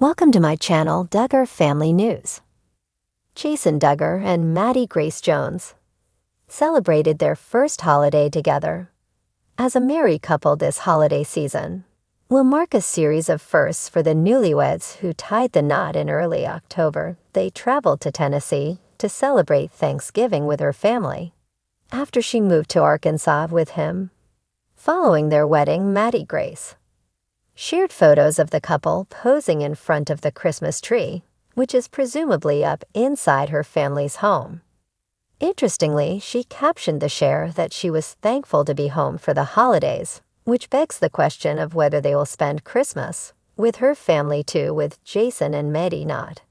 Welcome to my channel, Duggar Family News. Jason Duggar and Maddie Grace Jones celebrated their first holiday together. As a married couple this holiday season will mark a series of firsts for the newlyweds who tied the knot in early October. They traveled to Tennessee to celebrate Thanksgiving with her family after she moved to Arkansas with him. Following their wedding, Maddie Grace shared photos of the couple posing in front of the Christmas tree, which is presumably up inside her family's home. Interestingly, she captioned the share that she was thankful to be home for the holidays, which begs the question of whether they will spend Christmas with her family too, with Jason and Maddie not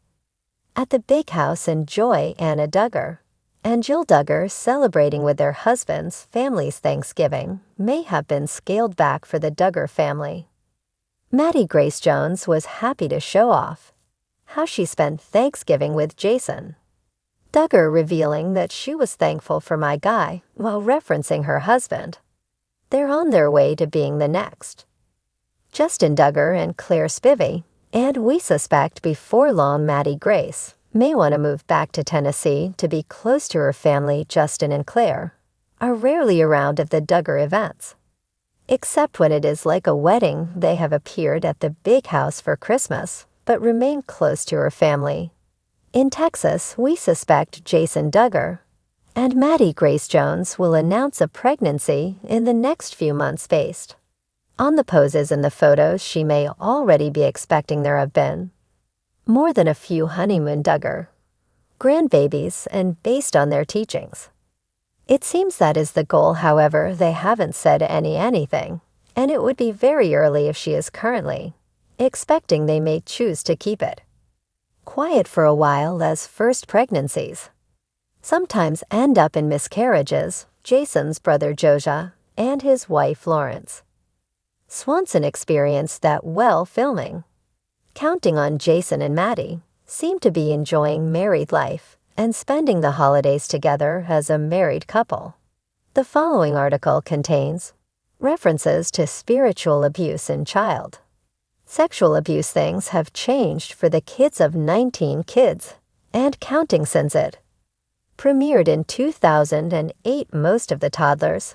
at the big house. Enjoy Anna Duggar and Jill Duggar celebrating with their husbands' family's Thanksgiving may have been scaled back for the Duggar family. Maddie Grace Jones was happy to show off how she spent Thanksgiving with Jason Duggar, revealing that she was thankful for my guy while referencing her husband. They're on their way to being the next Justin Duggar and Claire Spivey, and we suspect before long Maddie Grace may want to move back to Tennessee to be close to her family. Justin and Claire are rarely around at the Duggar events. Except when it is like a wedding, they have appeared at the big house for Christmas, but remain close to her family. In Texas, we suspect Jason Duggar and Maddie Grace Jones will announce a pregnancy in the next few months. Based on the poses in the photos, she may already be expecting there have been more than a few honeymoon Duggar grandbabies, and based on their teachings, it seems that is the goal. However, they haven't said anything, and it would be very early if she is currently expecting. They may choose to keep it quiet for a while, as first pregnancies sometimes end up in miscarriages. Jason's brother Josiah and his wife Lawrence Swanson experienced that while filming. Counting on Jason and Maddie seem to be enjoying married life and spending the holidays together as a married couple. The following article contains references to spiritual abuse and child sexual abuse. Things have changed for the kids of 19 kids and counting since it premiered in 2008. Most of the toddlers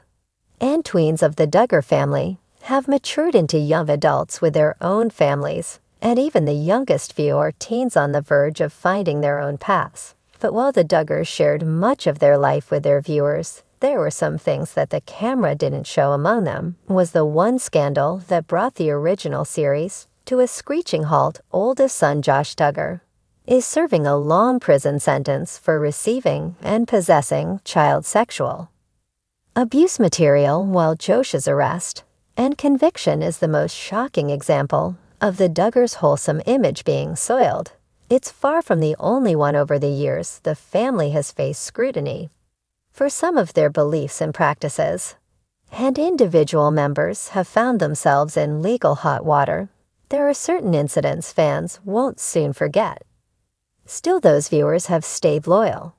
and tweens of the Duggar family have matured into young adults with their own families, and even the youngest few are teens on the verge of finding their own paths. But while the Duggars shared much of their life with their viewers, there were some things that the camera didn't show. Among them was the one scandal that brought the original series to a screeching halt. Oldest son Josh Duggar is serving a long prison sentence for receiving and possessing child sexual abuse material, while Josh's arrest and conviction is the most shocking example of the Duggars' wholesome image being soiled. It's far from the only one. Over the years, the family has faced scrutiny for some of their beliefs and practices, and individual members have found themselves in legal hot water. There are certain incidents fans won't soon forget. Still, those viewers have stayed loyal.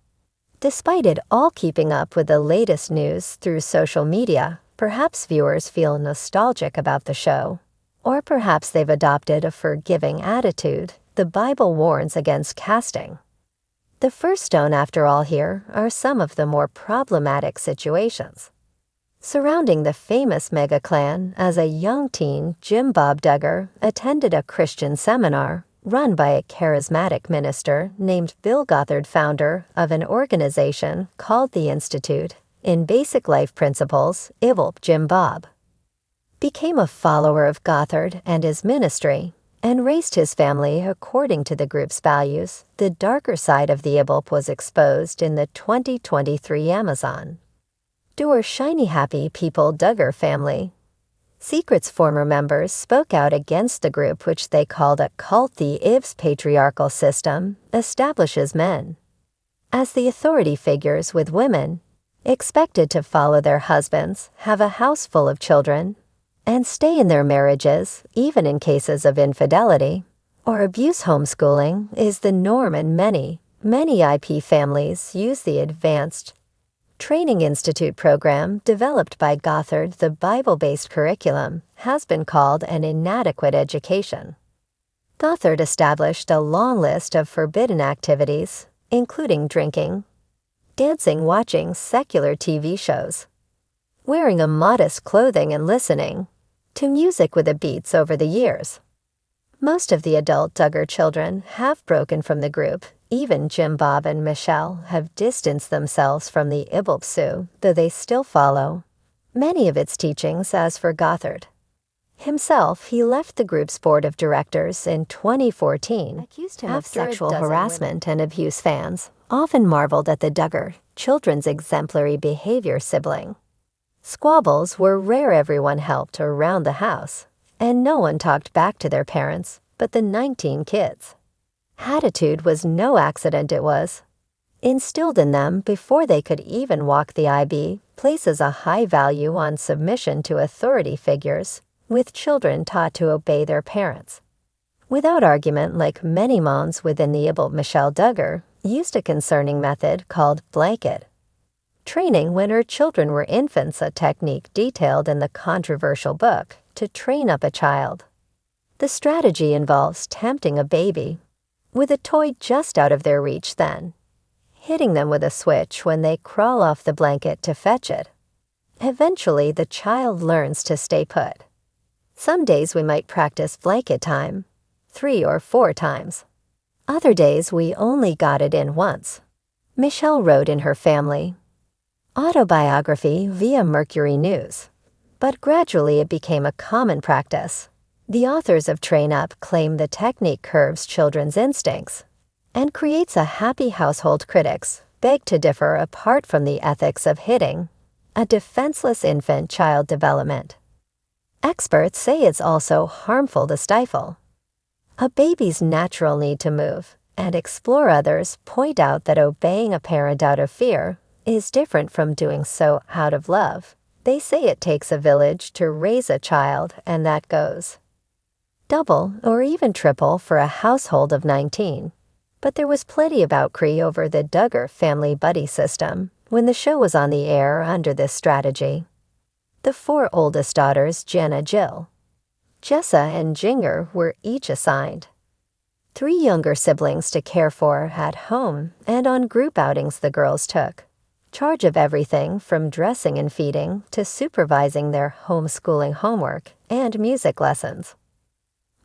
Despite it all, keeping up with the latest news through social media, perhaps viewers feel nostalgic about the show, or perhaps they've adopted a forgiving attitude. The Bible warns against casting the first stone. After all, here are some of the more problematic situations surrounding the famous mega clan. As a young teen, Jim Bob Duggar attended a Christian seminar run by a charismatic minister named Bill Gothard, founder of an organization called the Institute in Basic Life Principles, IBLP. Jim Bob became a follower of Gothard and his ministry, and raised his family according to the group's values. The darker side of the IBLP was exposed in the 2023 Amazon Door Shiny Happy People Duggar Family Secrets. Former members spoke out against the group, which they called a cult. The IB's patriarchal system establishes men as the authority figures, with women expected to follow their husbands, have a house full of children, and stay in their marriages, even in cases of infidelity or abuse. Homeschooling is the norm, and many IP families use the Advanced Training Institute program developed by Gothard. The Bible-based curriculum has been called an inadequate education Gothard established a long list of forbidden activities, including drinking, dancing, watching secular TV shows, wearing a modest clothing and listening to music with the beats over the years. Most of the adult Duggar children have broken from the group. Even Jim, Bob, and Michelle have distanced themselves from the Ibelpsu, though they still follow many of its teachings. As for Gothard himself, he left the group's board of directors in 2014, accused him of sexual harassment and abuse. Fans often marveled at the Duggar children's exemplary behavior. Sibling squabbles were rare. Everyone helped around the house, and no one talked back to their parents but the 19 kids. Attitude was no accident. It was instilled in them before they could even walk. The IB places a high value on submission to authority figures, with children taught to obey their parents without argument. Like many moms within the Ibel, Michelle Duggar used a concerning method called blanket training when her children were infants, a technique detailed in the controversial book To Train Up a Child. The strategy involves tempting a baby with a toy just out of their reach, then hitting them with a switch when they crawl off the blanket to fetch it. Eventually, the child learns to stay put. Some days we might practice blanket time 3 or 4 times. Other days we only got it in once. Michelle wrote in her family autobiography via Mercury News, but gradually it became a common practice. The authors of Train Up claim the technique curbs children's instincts and creates a happy household. Critics beg to differ. Apart from the ethics of hitting a defenseless infant child development, experts say it's also harmful to stifle a baby's natural need to move and explore. Others point out that obeying a parent out of fear is different from doing so out of love. They say it takes a village to raise a child, and that goes double or even triple for a household of 19. But there was plenty of outcry over the Duggar family buddy system when the show was on the air under this strategy. The 4 oldest daughters, Jenna, Jill, Jessa, and Jinger, were each assigned 3 younger siblings to care for at home, and on group outings the girls took charge of everything from dressing and feeding to supervising their homeschooling homework and music lessons.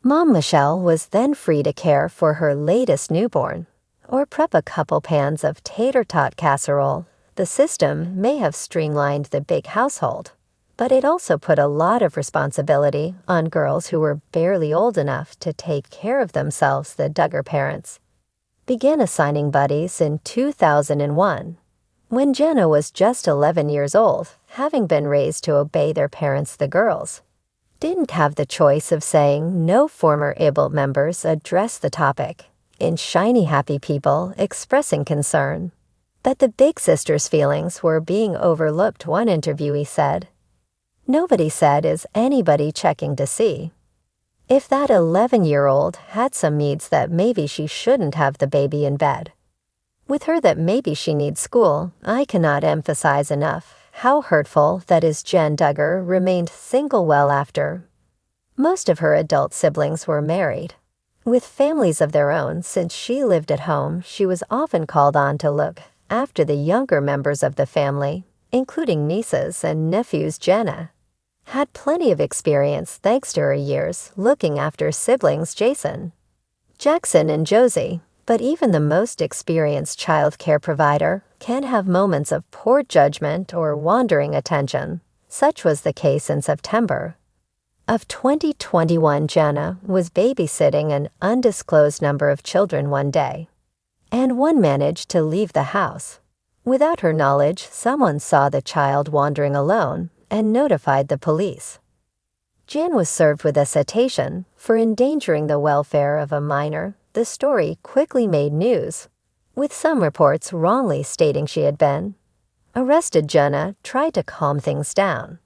Mom Michelle was then free to care for her latest newborn or prep a couple pans of tater tot casserole. The system may have streamlined the big household, but it also put a lot of responsibility on girls who were barely old enough to take care of themselves. The Duggar parents began assigning buddies in 2001, when Jenna was just 11 years old, having been raised to obey their parents. The girls didn't have the choice of saying no. Former Ibel members addressed the topic in Shiny Happy People, expressing concern that the big sisters' feelings were being overlooked. One interviewee said, "Nobody said is anybody checking to see if that 11-year-old had some needs, that maybe she shouldn't have the baby in bed with her, that maybe she needs school." I cannot emphasize enough how hurtful that is. Jen Duggar remained single well after most of her adult siblings were married, with families of their own. Since she lived at home, she was often called on to look after the younger members of the family, including nieces and nephews. Jenna had plenty of experience thanks to her years looking after siblings Jason, Jackson, and Josie. But even the most experienced child care provider can have moments of poor judgment or wandering attention. Such was the case in September of 2021. Jenna was babysitting an undisclosed number of children one day, and one managed to leave the house. Without her knowledge, someone saw the child wandering alone and notified the police. Jan was served with a citation for endangering the welfare of a minor. The story quickly made news, with some reports wrongly stating she had been arrested. Jenna tried to calm things down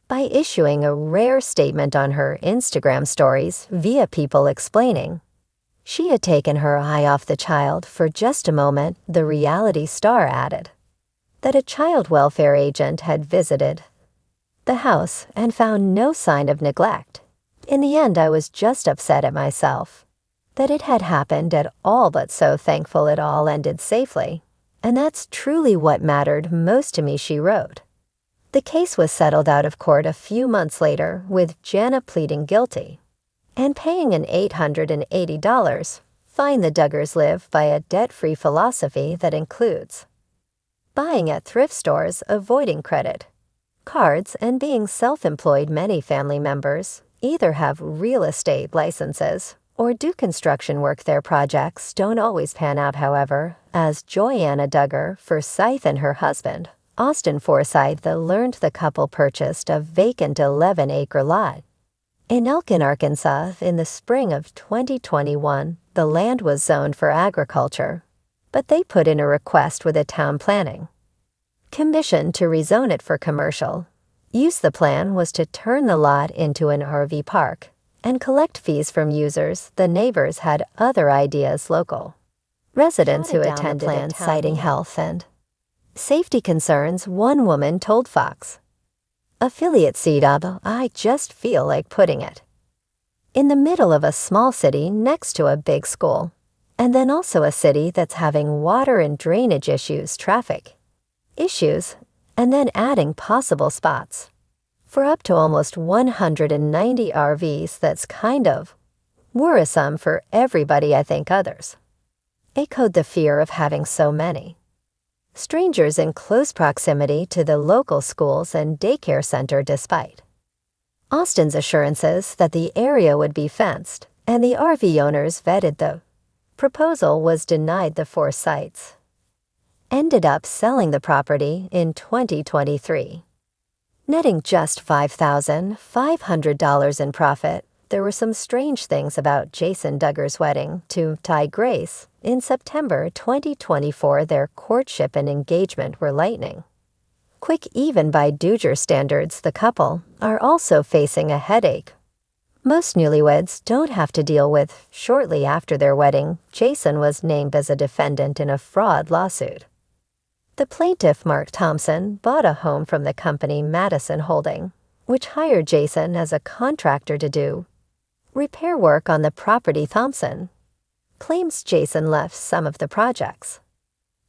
by issuing a rare statement on her Instagram stories via people explaining she had taken her eye off the child for just a moment. The reality star added that a child welfare agent had visited the house and found no sign of neglect. "In the end, I was just upset at myself. that it had happened at all, but so thankful it all ended safely. And that's truly what mattered most to me, she wrote. The case was settled out of court a few months later, with Jana pleading guilty and paying an $880 fine. The Duggars live by a debt-free philosophy that includes buying at thrift stores, avoiding credit cards, and being self-employed. Many family members either have real estate licenses or do construction work. Their projects don't always pan out, however, as Joanna Duggar Forsyth and her husband, Austin Forsyth, learned. The couple purchased a vacant 11-acre lot in Elkin, Arkansas, in the spring of 2021. The land was zoned for agriculture, but they put in a request with the town planning commission to rezone it for commercial use. The plan was to turn the lot into an RV park and collect fees from users. The neighbors had other ideas. Local residents who attended the plan citing health and safety concerns. One woman told Fox affiliate CW, "I just feel like putting it in the middle of a small city next to a big school, and then also a city that's having water and drainage issues, traffic issues, and then adding possible spots for up to almost 190 RVs. That's kind of worrisome for everybody. I think others echoed the fear of having so many strangers in close proximity to the local schools and daycare center. Despite Austin's assurances that the area would be fenced and the RV owners vetted, the proposal was denied. The Forsyths ended up selling the property in 2023, netting just $5,500 in profit. There were some strange things about Jason Duggar's wedding to Ty Grace in September 2024. Their courtship and engagement were lightning quick, even by Duggar standards. The couple are also facing a headache most newlyweds don't have to deal with. Shortly after their wedding, Jason was named as a defendant in a fraud lawsuit. The plaintiff, Mark Thompson, bought a home from the company Madison Holding, which hired Jason as a contractor to do repair work on the property. Thompson claims Jason left some of the projects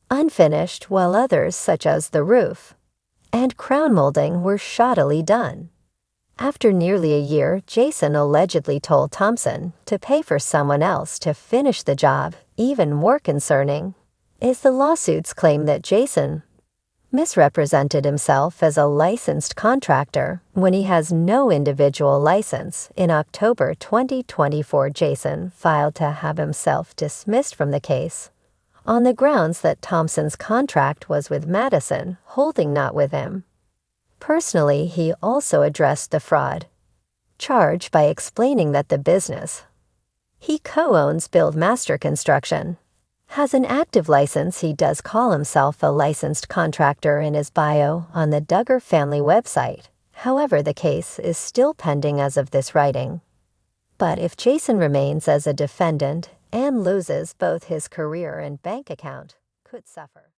unfinished, while others, such as the roof and crown molding, were shoddily done. After nearly a year, Jason allegedly told Thompson to pay for someone else to finish the job. Even more concerning is the lawsuit's claim that Jason misrepresented himself as a licensed contractor when he has no individual license. In October 2024, Jason filed to have himself dismissed from the case on the grounds that Thompson's contract was with Madison Holding, not with him. Personally, he also addressed the fraud charge by explaining that the business he co-owns, Build Master Construction, has an active license. He does call himself a licensed contractor in his bio on the Duggar family website. However, the case is still pending as of this writing. But if Jason remains as a defendant and loses both his career and bank account, could suffer.